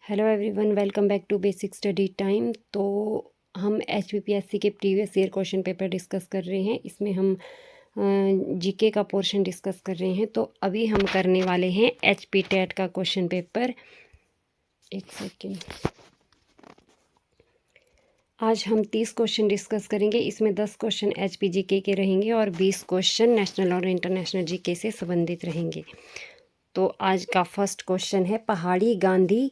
Hello everyone, welcome back to basic study time. तो हम HPPSC के previous year question paper discuss कर रहे हैं। इसमें हम जीके का पोर्शन डिस्कस कर रहे हैं। तो अभी हम करने वाले हैं HP टेट का क्वेश्चन पेपर। एक सेकेंड। आज हम 30 क्वेश्चन डिस्कस करेंगे। इसमें 10 क्वेश्चन HP GK के रहेंगे और 20 क्वेश्चन नेशनल और इंटरनेशनल GK से संबंधित रहेंगे। तो आज का फर्स्ट क्वेश्चन है, पहाड़ी गांधी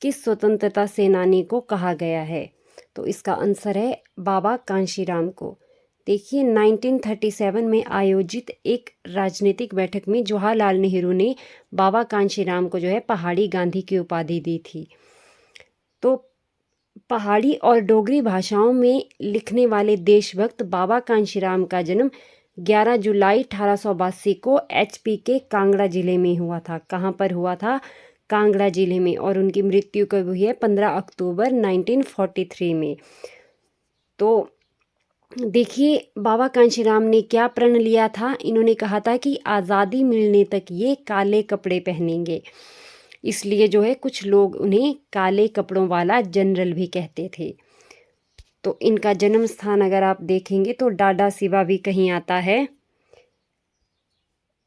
किस स्वतंत्रता सेनानी को कहा गया है? तो इसका आंसर है बाबा कांशीराम को। देखिए, 1937 में आयोजित एक राजनीतिक बैठक में जवाहरलाल नेहरू ने बाबा कांशीराम को जो है पहाड़ी गांधी की उपाधि दी थी। तो पहाड़ी और डोगरी भाषाओं में लिखने वाले देशभक्त बाबा कांशीराम का जन्म 11 जुलाई 1882 को HP के कांगड़ा जिले में हुआ था। कहाँ पर हुआ था? कांगड़ा जिले में। और उनकी मृत्यु कब हुई है? 15 अक्टूबर 1943 में। तो देखिए, बाबा कांशीराम ने क्या प्रण लिया था? इन्होंने कहा था कि आज़ादी मिलने तक ये काले कपड़े पहनेंगे। इसलिए जो है कुछ लोग उन्हें काले कपड़ों वाला जनरल भी कहते थे। तो इनका जन्म स्थान अगर आप देखेंगे तो डाडा सिवा भी कहीं आता है।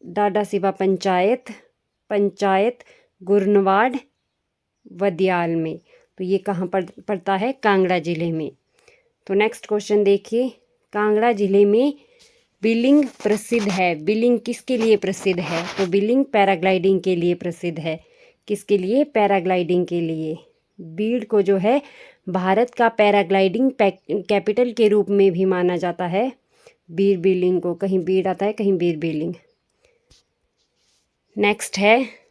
डाडा सिवा पंचायत गुरनवाड़ वदियाल में। तो ये कहाँ पड़ता है? कांगड़ा जिले में। तो नेक्स्ट क्वेश्चन देखिए, कांगड़ा जिले में बिलिंग प्रसिद्ध है। बिलिंग किसके लिए प्रसिद्ध है? तो बिलिंग पैराग्लाइडिंग के लिए प्रसिद्ध है। किसके लिए? पैराग्लाइडिंग के लिए। बीड़ को जो है भारत का पैराग्लाइडिंग कैपिटल के रूप में भी माना जाता है। बीड़ बिलिंग को, कहीं बीड़ आता है, कहीं बीड़ बिलिंग। नेक्स्ट है,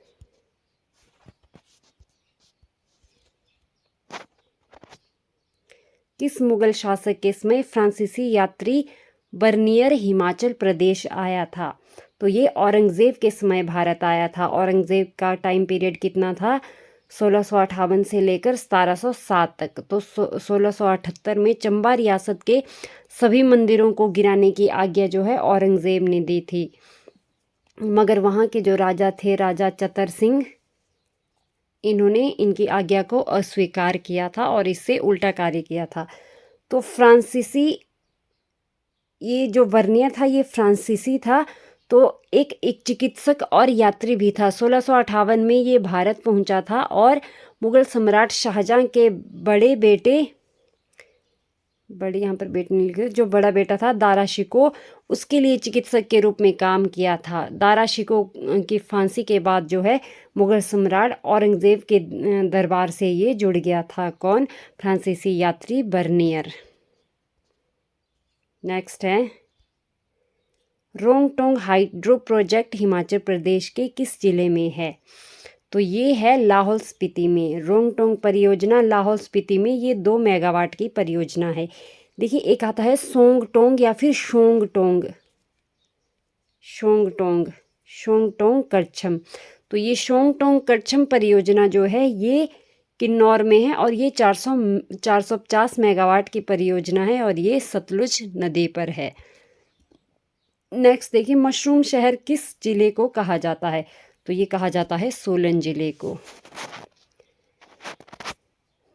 किस मुगल शासक के समय फ्रांसीसी यात्री बर्नियर हिमाचल प्रदेश आया था? तो ये औरंगज़ेब के समय भारत आया था। औरंगज़ेब का टाइम पीरियड कितना था? 1658 से लेकर 1707 तक। तो 1678 में चंबा रियासत के सभी मंदिरों को गिराने की आज्ञा जो है औरंगज़ेब ने दी थी। मगर वहाँ के जो राजा थे, राजा चतर सिंह, इन्होंने इनकी आज्ञा को अस्वीकार किया था और इससे उल्टा कार्य किया था। तो फ्रांसीसी, ये जो बर्नियर था ये फ्रांसीसी था। तो एक चिकित्सक और यात्री भी था। 1658 में ये भारत पहुंचा था और मुगल सम्राट शाहजहां के यहाँ पर बेटे नहीं लिखे, जो बड़ा बेटा था दारा शिकोह, उसके लिए चिकित्सक के रूप में काम किया था। दारा शिकोह की फांसी के बाद जो है मुगल सम्राट औरंगज़ेब के दरबार से ये जुड़ गया था। कौन? फ्रांसीसी यात्री बर्नियर। नेक्स्ट है, रोंगटोंग हाइड्रो प्रोजेक्ट हिमाचल प्रदेश के किस जिले में है? तो ये है लाहौल स्पीति में। रोंगटोंग परियोजना लाहौल स्पीति में, ये 2 मेगावाट की परियोजना है। देखिए, एक आता है सोंगटोंग या फिर शोंगटोंग करछम। तो ये शोंगटोंग करछम परियोजना जो है ये किन्नौर में है और ये 450 मेगावाट की परियोजना है और ये सतलुज नदी पर है। नेक्स्ट देखिए, मशरूम शहर किस जिले को कहा जाता है? तो ये कहा जाता है सोलन जिले को।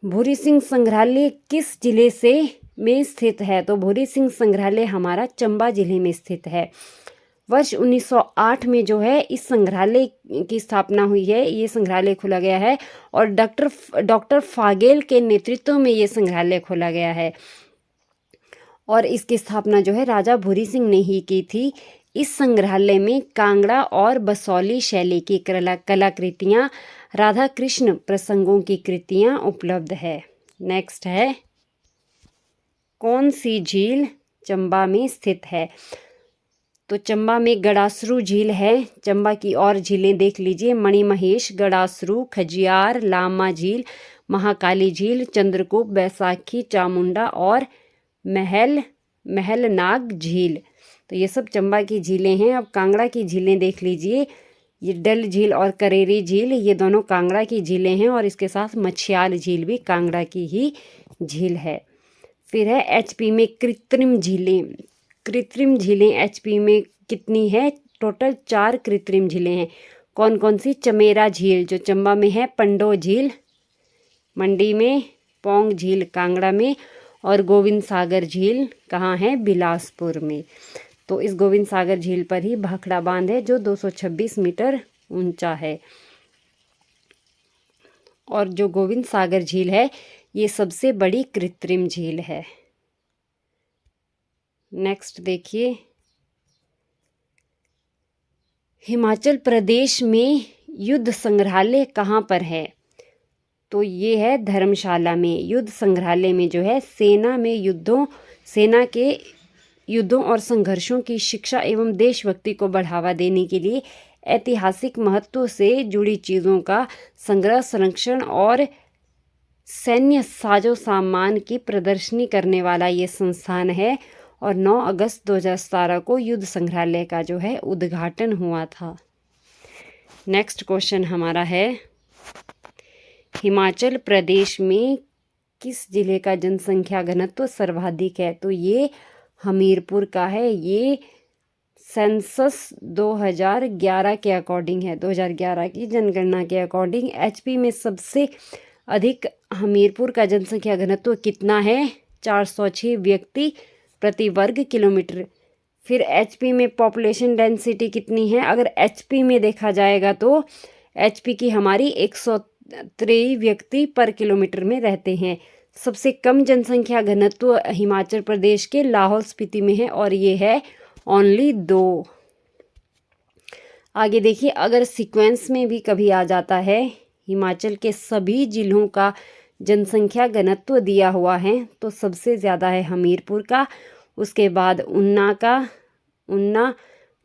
भूरी सिंह संग्रहालय किस जिले में स्थित है? तो भूरी सिंह संग्रहालय हमारा चंबा जिले में स्थित है। वर्ष 1908 में जो है इस संग्रहालय की स्थापना हुई है। ये संग्रहालय खोला गया है और डॉक्टर फागेल के नेतृत्व में ये संग्रहालय खोला गया है और इसकी स्थापना जो है राजा भूरी सिंह ने ही की थी। इस संग्रहालय में कांगड़ा और बसौली शैली की कलाकृतियाँ, राधा कृष्ण प्रसंगों की कृतियाँ उपलब्ध है। नेक्स्ट है, कौन सी झील चंबा में स्थित है? तो चंबा में गड़ासरू झील है। चंबा की और झीलें देख लीजिए, मणिमहेश, गड़ासरू, खजियार, लामा झील, महाकाली झील, चंद्रकूप, बैसाखी, चामुंडा और महलनाग झील। तो ये सब चंबा की झीलें हैं। अब कांगड़ा की झीलें देख लीजिए, ये डल झील और करेरी झील, ये दोनों कांगड़ा की झीलें हैं और इसके साथ मछियाल झील भी कांगड़ा की ही झील है। फिर है HP में कृत्रिम झीलें HP में कितनी है? टोटल 4 कृत्रिम झीलें हैं। कौन कौन सी? चमेरा झील जो चंबा में है, पंडो झील, मंडी में, पौंग झील कांगड़ा में और गोविंद सागर झील कहाँ है? बिलासपुर में। तो इस गोविंद सागर झील पर ही भाखड़ा बांध है जो 226 मीटर ऊंचा है। और जो गोविंद सागर झील है ये सबसे बड़ी कृत्रिम झील है। नेक्स्ट देखिए, हिमाचल प्रदेश में युद्ध संग्रहालय कहाँ पर है? तो ये है धर्मशाला में। युद्ध संग्रहालय में जो है सेना के युद्धों और संघर्षों की शिक्षा एवं देशभक्ति को बढ़ावा देने के लिए ऐतिहासिक महत्व से जुड़ी चीज़ों का संग्रह, संरक्षण और सैन्य साजो सामान की प्रदर्शनी करने वाला ये संस्थान है। और 9 अगस्त 2017 को युद्ध संग्रहालय का जो है उद्घाटन हुआ था। नेक्स्ट क्वेश्चन हमारा है, हिमाचल प्रदेश में किस जिले का जनसंख्या घनत्व सर्वाधिक है? तो ये हमीरपुर का है। ये सेंसस 2011 के अकॉर्डिंग है। 2011 की जनगणना के अकॉर्डिंग एचपी में सबसे अधिक हमीरपुर का जनसंख्या घनत्व कितना है? 406 व्यक्ति प्रति वर्ग किलोमीटर। फिर एचपी में पॉपुलेशन डेंसिटी कितनी है? अगर एचपी में देखा जाएगा तो एचपी की हमारी 103 व्यक्ति पर किलोमीटर में रहते हैं। सबसे कम जनसंख्या घनत्व हिमाचल प्रदेश के लाहौल स्पीति में है और ये है ओनली 2। आगे देखिए, अगर सीक्वेंस में भी कभी आ जाता है हिमाचल के सभी जिलों का जनसंख्या घनत्व दिया हुआ है तो सबसे ज़्यादा है हमीरपुर का, उसके बाद ऊना,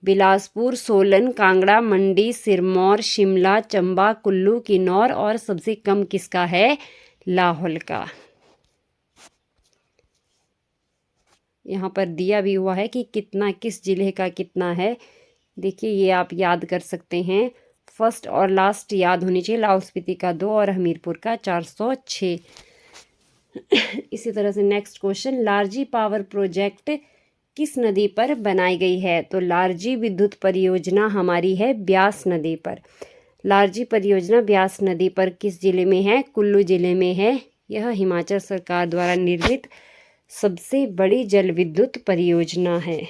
बिलासपुर, सोलन, कांगड़ा, मंडी, सिरमौर, शिमला, चंबा, कुल्लू, किन्नौर और सबसे कम किसका है? लाहौल का। यहाँ पर दिया भी हुआ है कि कितना किस जिले का कितना है। देखिए ये आप याद कर सकते हैं, फर्स्ट और लास्ट याद होनी चाहिए। लाहौल स्पीति का 2 और हमीरपुर का 406। इसी तरह से next question, Larji power project किस नदी पर बनाई गई है? तो लारजी विद्युत परियोजना हमारी है ब्यास नदी पर। लारजी परियोजना ब्यास नदी पर किस जिले में है? कुल्लू जिले में है। यह हिमाचल सरकार द्वारा निर्मित सबसे बड़ी जल विद्युत परियोजना है।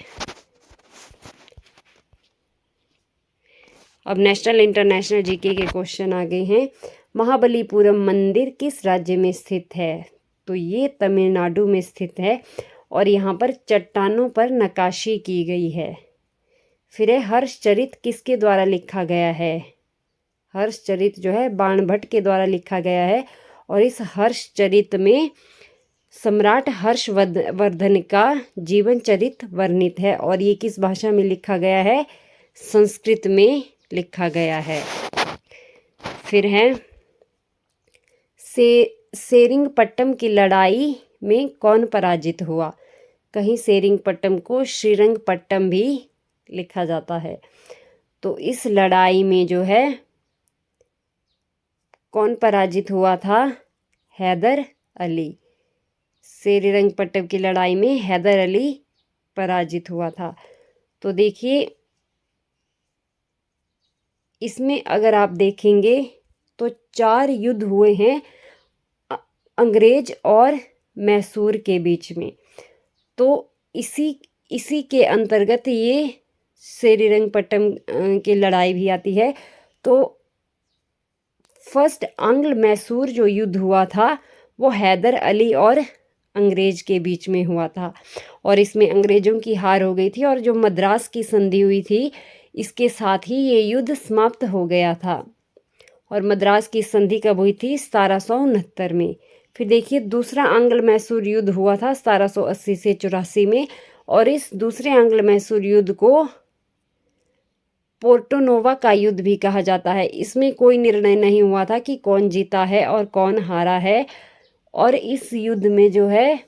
अब नेशनल इंटरनेशनल जीके के क्वेश्चन आ गए हैं। महाबलीपुरम मंदिर किस राज्य में स्थित है? तो ये तमिलनाडु में स्थित है और यहाँ पर चट्टानों पर नक्काशी की गई है। फिर है, हर्षचरित किसके द्वारा लिखा गया है? हर्षचरित जो है बाणभट्ट के द्वारा लिखा गया है और इस हर्षचरित में सम्राट हर्षवर्धन का जीवन चरित वर्णित है और ये किस भाषा में लिखा गया है? संस्कृत में लिखा गया है। फिर है, सेरिंगपट्टम की लड़ाई में कौन पराजित हुआ? कहीं सेरिंगपट्टम को श्रीरंगपट्टम भी लिखा जाता है। तो इस लड़ाई में जो है कौन पराजित हुआ था? हैदर अली। श्रीरंगपट्टम की लड़ाई में हैदर अली पराजित हुआ था। तो देखिए इसमें अगर आप देखेंगे तो 4 युद्ध हुए हैं अंग्रेज और मैसूर के बीच में। तो इसी के अंतर्गत ये श्रीरंगपट्टम की लड़ाई भी आती है। तो फर्स्ट आंग्ल मैसूर जो युद्ध हुआ था वो हैदर अली और अंग्रेज के बीच में हुआ था और इसमें अंग्रेजों की हार हो गई थी और जो मद्रास की संधि हुई थी इसके साथ ही ये युद्ध समाप्त हो गया था। और मद्रास की संधि कब हुई थी? 1769 में। फिर देखिए दूसरा आंग्ल मैसूर युद्ध हुआ था 1780 से 84 में और इस दूसरे आंग्ल मैसूर युद्ध को पोर्टोनोवा का युद्ध भी कहा जाता है। इसमें कोई निर्णय नहीं हुआ था कि कौन जीता है और कौन हारा है और इस युद्ध में जो है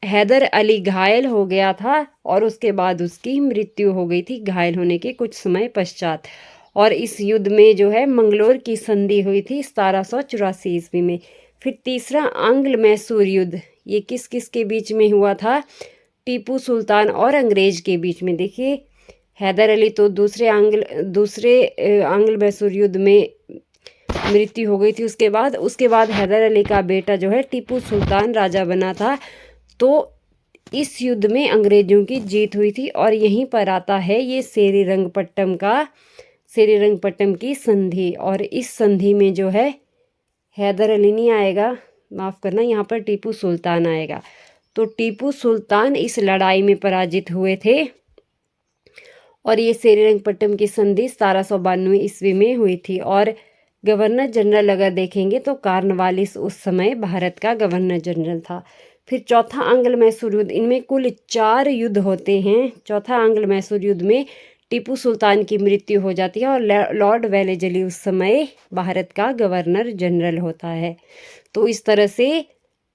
हैदर अली घायल हो गया था और उसके बाद उसकी मृत्यु हो गई थी घायल होने के कुछ समय पश्चात। और इस युद्ध में जो है मंगलोर की संधि हुई थी 1784 ईस्वी में। फिर तीसरा आंग्ल मैसूर युद्ध ये किस किस के बीच में हुआ था? टीपू सुल्तान और अंग्रेज के बीच में। देखिए हैदर अली तो दूसरे आंग्ल मैसूर युद्ध में मृत्यु हो गई थी। उसके बाद हैदर अली का बेटा जो है टीपू सुल्तान राजा बना था। तो इस युद्ध में अंग्रेजों की जीत हुई थी और यहीं पर आता है ये सेरीरंगपट्टम की संधि। और इस संधि में जो है हैदर अली नहीं आएगा, माफ़ करना, यहाँ पर टीपू सुल्तान आएगा। तो टीपू सुल्तान इस लड़ाई में पराजित हुए थे और ये सेरीरंगपट्टम की संधि 1792 ईस्वी में हुई थी। और गवर्नर जनरल अगर देखेंगे तो कार्नवालिस उस समय भारत का गवर्नर जनरल था। फिर चौथा आंग्ल मैसूर युद्ध, इनमें कुल 4 युद्ध होते हैं। चौथा आंग्ल मैसूर युद्ध में टीपू सुल्तान की मृत्यु हो जाती है और लॉर्ड वेलेजली उस समय भारत का गवर्नर जनरल होता है। तो इस तरह से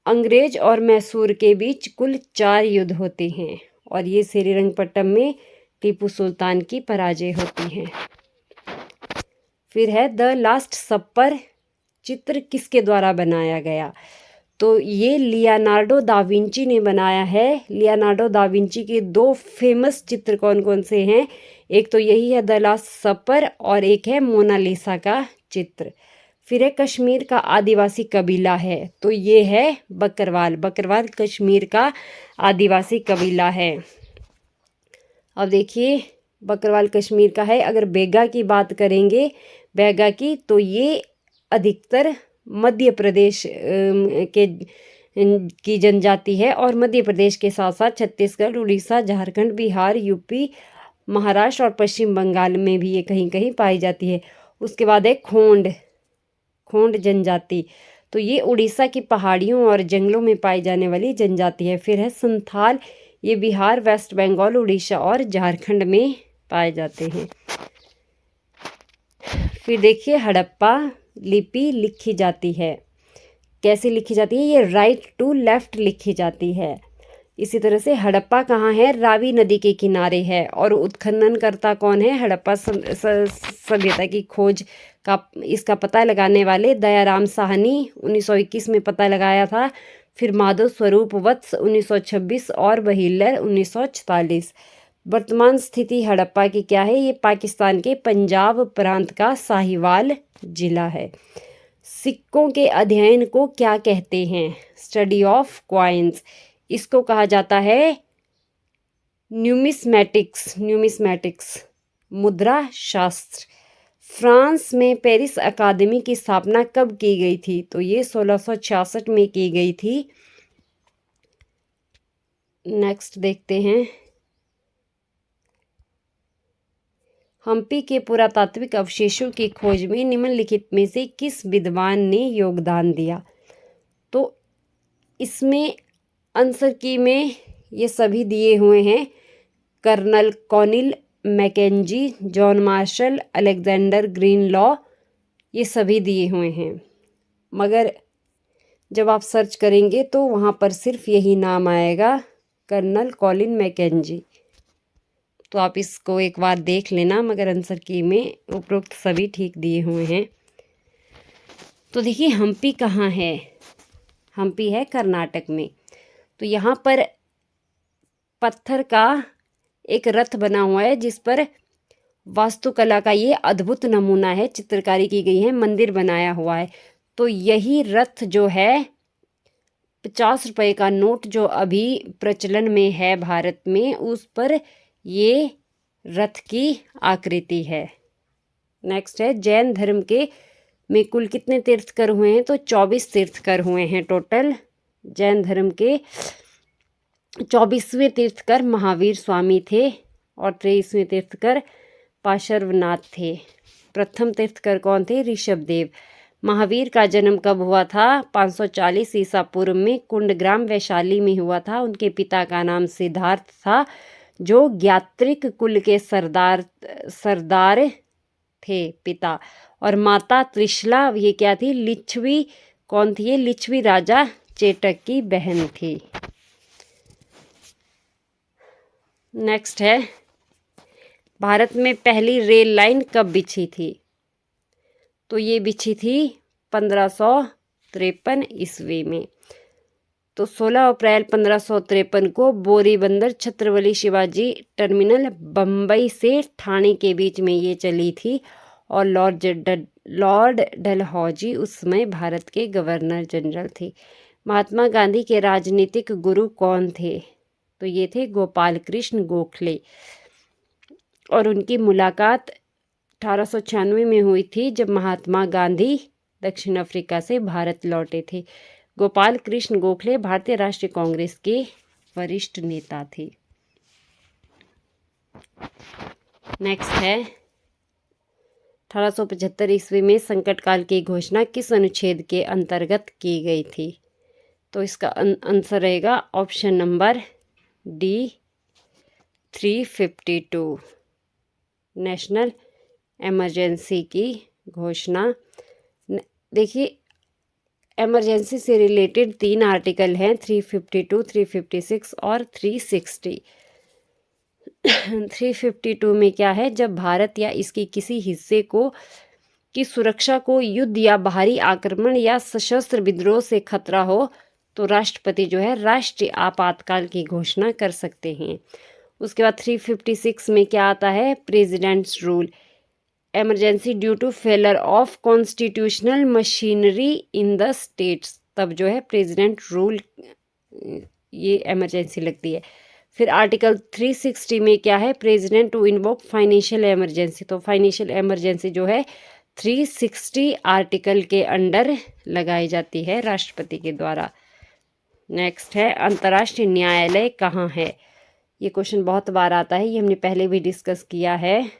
अंग्रेज और मैसूर के बीच कुल 4 युद्ध होते हैं और ये सेरीरंगपट्टम में टीपू सुल्तान की पराजय होती है। फिर है द लास्ट सपर चित्र किसके द्वारा बनाया गया? तो ये लियोनार्डो दा विंची ने बनाया है। लियोनार्डो दा विंची के 2 फेमस चित्र कौन कौन से हैं? एक तो यही है द लास्ट सपर और एक है मोनालिसा का चित्र। फिर है कश्मीर का आदिवासी कबीला है, तो ये है बकरवाल। बकरवाल कश्मीर का आदिवासी कबीला है। अब देखिए बकरवाल कश्मीर का है। अगर बेगा की बात करेंगे, बेगा की, तो ये अधिकतर मध्य प्रदेश की जनजाति है और मध्य प्रदेश के साथ साथ छत्तीसगढ़, उड़ीसा, झारखंड, बिहार, यूपी, महाराष्ट्र और पश्चिम बंगाल में भी ये कहीं कहीं पाई जाती है। उसके बाद है खोंड जनजाति, तो ये उड़ीसा की पहाड़ियों और जंगलों में पाई जाने वाली जनजाति है। फिर है संथाल, ये बिहार, वेस्ट बंगाल, उड़ीसा और झारखंड में पाए जाते हैं। फिर देखिए हड़प्पा लिपि लिखी जाती है, कैसे लिखी जाती है? ये राइट टू लेफ्ट लिखी जाती है। इसी तरह से हड़प्पा कहाँ है? रावी नदी के किनारे है। और उत्खननकर्ता कौन है? हड़प्पा सभ्यता की खोज का इसका पता लगाने वाले दयाराम साहनी 1921 में पता लगाया था। फिर माधव स्वरूप वत्स 1926 और बहिल्लर 1944। वर्तमान स्थिति हड़प्पा की क्या है? ये पाकिस्तान के पंजाब प्रांत का साहिवाल जिला है। सिक्कों के अध्ययन को क्या कहते हैं? Study of coins. इसको कहा जाता है न्यूमिस्मैटिक्स, मुद्रा शास्त्र। फ्रांस में पेरिस अकादमी की स्थापना कब की गई थी? तो ये 1666 में की गई थी। नेक्स्ट देखते हैं, हम्पी के पुरातात्विक अवशेषों की खोज में निम्नलिखित में से किस विद्वान ने योगदान दिया? तो इसमें आंसर की में ये सभी दिए हुए हैं। कर्नल कॉनिल Mackenzie, John Marshall, Alexander Greenlaw, ये सभी दिए हुए हैं। मगर जब आप सर्च करेंगे तो वहाँ पर सिर्फ यही नाम आएगा, कर्नल कॉलिन मैकेंजी। तो आप इसको एक बार देख लेना, मगर आंसर की में उपरोक्त सभी ठीक दिए हुए हैं। तो देखिए हम्पी कहाँ है? हम्पी है कर्नाटक में। तो यहाँ पर पत्थर का एक रथ बना हुआ है जिस पर वास्तुकला का ये अद्भुत नमूना है, चित्रकारी की गई है, मंदिर बनाया हुआ है। तो यही रथ जो है 50 रुपए का नोट जो अभी प्रचलन में है भारत में, उस पर ये रथ की आकृति है। नेक्स्ट है जैन धर्म के में कुल कितने तीर्थकर हुए हैं? तो 24 तीर्थकर हुए हैं टोटल। जैन धर्म के 24वें तीर्थकर महावीर स्वामी थे और 23वें तीर्थकर पार्श्वनाथ थे। प्रथम तीर्थकर कौन थे? ऋषभदेव। महावीर का जन्म कब हुआ था? 540 ईसा पूर्व में कुंडग्राम वैशाली में हुआ था। उनके पिता का नाम सिद्धार्थ था जो ज्ञात्रिक कुल के सरदार थे पिता, और माता त्रिशला ये क्या थी? लिच्छवी। कौन थी ये? लिच्छवी राजा चेटक की बहन थी। नेक्स्ट है भारत में पहली रेल लाइन कब बिछी थी? तो ये बिछी थी 1553 ईस्वी में। तो 16 अप्रैल 1553 को बोरीबंदर छत्रपति शिवाजी टर्मिनल बम्बई से ठाणे के बीच में ये चली थी और लॉर्ड डलहौजी उस समय भारत के गवर्नर जनरल थे। महात्मा गांधी के राजनीतिक गुरु कौन थे? तो ये थे गोपाल कृष्ण गोखले, और उनकी मुलाकात 1896 में हुई थी जब महात्मा गांधी दक्षिण अफ्रीका से भारत लौटे थे। गोपाल कृष्ण गोखले भारतीय राष्ट्रीय कांग्रेस के वरिष्ठ नेता थे। नेक्स्ट है 1875 ईस्वी में संकट काल की घोषणा किस अनुच्छेद के अंतर्गत की गई थी? तो इसका आंसर रहेगा option number D 352। National emergency की घोषणा। देखिए, इमरजेंसी से रिलेटेड 3 आर्टिकल हैं, 352, 356 और 360। 352 में क्या है? जब भारत या इसकी किसी हिस्से की सुरक्षा को युद्ध या बाहरी आक्रमण या सशस्त्र विद्रोह से खतरा हो तो राष्ट्रपति जो है राष्ट्रीय आपातकाल की घोषणा कर सकते हैं। उसके बाद 356 में क्या आता है? President's rule. Emergency due to failure of constitutional machinery in the states, तब जो है प्रेसिडेंट रूल, ये इमरजेंसी लगती है। फिर आर्टिकल 360 में क्या है? President to invoke financial emergency. तो फाइनेंशियल इमरजेंसी जो है 360 आर्टिकल के अंडर लगाई जाती है राष्ट्रपति के द्वारा। नेक्स्ट है अंतर्राष्ट्रीय न्यायालय कहाँ है? ये क्वेश्चन बहुत बार आता है, ये हमने पहले भी डिस्कस किया है।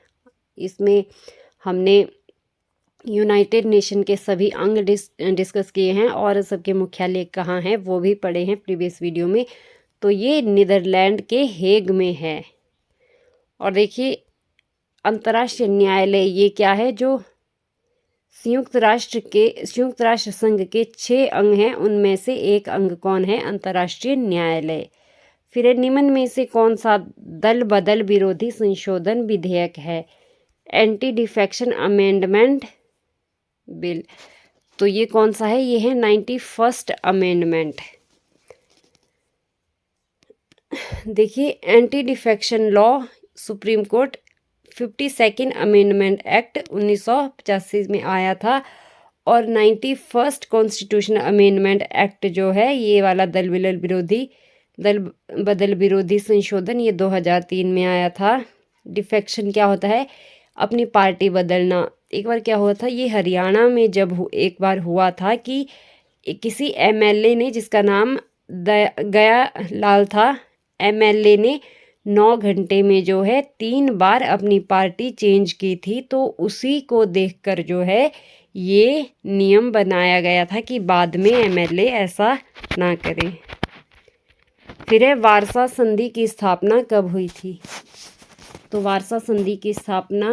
इसमें हमने यूनाइटेड नेशन के सभी अंग डिस्कस किए हैं और सबके मुख्यालय कहाँ हैं वो भी पढ़े हैं प्रीवियस वीडियो में। तो ये नीदरलैंड के हेग में है। और देखिए, अंतर्राष्ट्रीय न्यायालय ये क्या है? जो संयुक्त राष्ट्र संघ के 6 अंग हैं, उनमें से एक अंग कौन है? अंतर्राष्ट्रीय न्यायालय। फिर निम्न में से कौन सा दल बदल विरोधी संशोधन विधेयक है? Anti defection amendment bill. तो ये कौन सा है? ये है 91st अमेंडमेंट। देखिए, anti defection law supreme court 52nd amendment act 1985 में आया था, और 91st कॉन्स्टिट्यूशन अमेंडमेंट एक्ट जो है ये वाला दल बदल विरोधी संशोधन, ये 2003 में आया था। डिफेक्शन क्या होता है? अपनी पार्टी बदलना। एक बार क्या हुआ था, ये हरियाणा में जब एक बार हुआ था कि किसी एमएलए ने, जिसका नाम गया लाल था, एमएलए ने 9 घंटे में जो है 3 बार अपनी पार्टी चेंज की थी। तो उसी को देखकर जो है ये नियम बनाया गया था कि बाद में एमएलए ऐसा ना करें। फिर है वारसा संधि की स्थापना कब हुई थी? तो वारसा संधि की स्थापना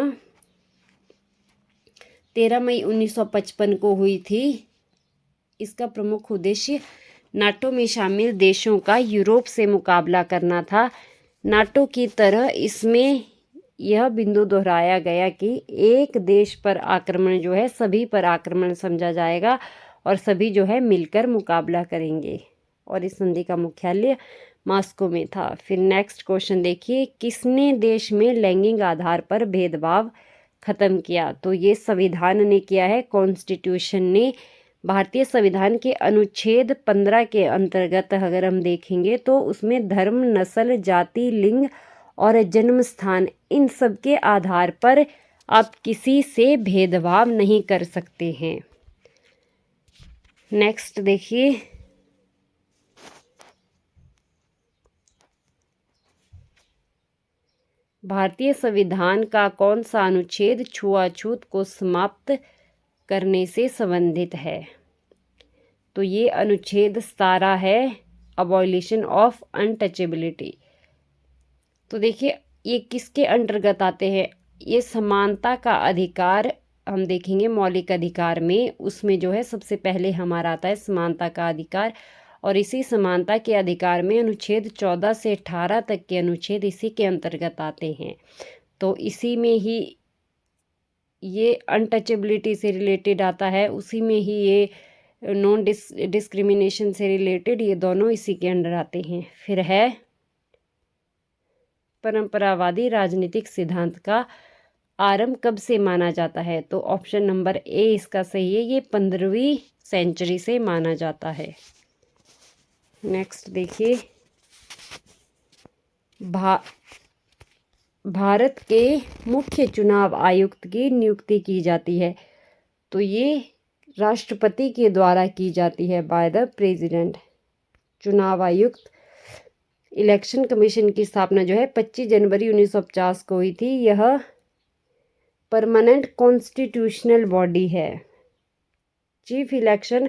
13 मई 1955 को हुई थी। इसका प्रमुख उद्देश्य नाटो में शामिल देशों का यूरोप से मुकाबला करना था। नाटो की तरह इसमें यह बिंदु दोहराया गया कि एक देश पर आक्रमण जो है सभी पर आक्रमण समझा जाएगा और सभी जो है मिलकर मुकाबला करेंगे। और इस संधि का मुख्यालय मॉस्को में था। फिर नेक्स्ट क्वेश्चन देखिए, किसने देश में लैंगिक आधार पर भेदभाव खत्म किया? तो ये संविधान ने किया है, कॉन्स्टिट्यूशन ने। भारतीय संविधान के अनुच्छेद 15 के अंतर्गत अगर हम देखेंगे तो उसमें धर्म, नस्ल, जाति, लिंग और जन्म स्थान, इन सब के आधार पर आप किसी से भेदभाव नहीं कर सकते हैं। नेक्स्ट देखिए, भारतीय संविधान का कौन सा अनुच्छेद छुआछूत को समाप्त करने से संबंधित है? तो ये अनुच्छेद 17 है, अबॉलिशन ऑफ अनटचेबिलिटी। तो देखिए, ये किसके अंतर्गत आते हैं? ये समानता का अधिकार हम देखेंगे मौलिक अधिकार में, उसमें जो है सबसे पहले हमारा आता है समानता का अधिकार। और इसी समानता के अधिकार में अनुच्छेद 14 से 18 तक के अनुच्छेद इसी के अंतर्गत आते हैं। तो इसी में ही ये अनटचेबिलिटी से रिलेटेड आता है, उसी में ही ये नॉन डिस्क्रिमिनेशन से रिलेटेड, ये दोनों इसी के अंडर आते हैं। फिर है परंपरावादी राजनीतिक सिद्धांत का आरंभ कब से माना जाता है? तो ऑप्शन नंबर ए इसका सही है, ये 15वीं सेंचुरी से माना जाता है। नेक्स्ट देखिए, भारत के मुख्य चुनाव आयुक्त की नियुक्ति की जाती है, तो ये राष्ट्रपति के द्वारा की जाती है, बाय द प्रेसिडेंट। चुनाव आयुक्त इलेक्शन कमीशन की स्थापना जो है 25 जनवरी 1950 को हुई थी। यह परमानेंट कॉन्स्टिट्यूशनल बॉडी है। चीफ इलेक्शन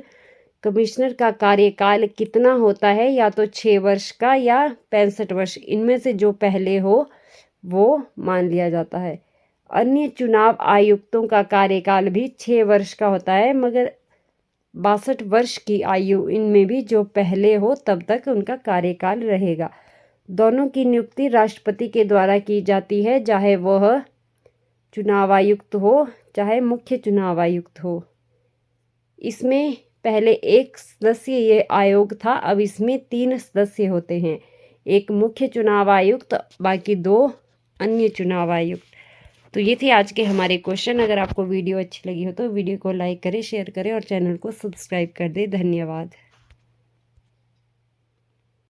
कमिश्नर का कार्यकाल कितना होता है? या तो 6 वर्ष का या 65 वर्ष, इनमें से जो पहले हो वो मान लिया जाता है। अन्य चुनाव आयुक्तों का कार्यकाल भी 6 वर्ष का होता है, मगर 62 वर्ष की आयु इनमें भी जो पहले हो तब तक उनका कार्यकाल रहेगा। दोनों की नियुक्ति राष्ट्रपति के द्वारा की जाती है, चाहे वह चुनाव आयुक्त हो चाहे मुख्य चुनाव आयुक्त हो। इसमें पहले 1 सदस्य ये आयोग था, अब इसमें 3 सदस्य होते हैं, एक मुख्य चुनाव आयुक्त, बाकी 2 अन्य चुनाव आयुक्त। तो ये थे आज के हमारे क्वेश्चन। अगर आपको वीडियो अच्छी लगी हो तो वीडियो को लाइक करें, शेयर करें और चैनल को सब्सक्राइब कर दें। धन्यवाद।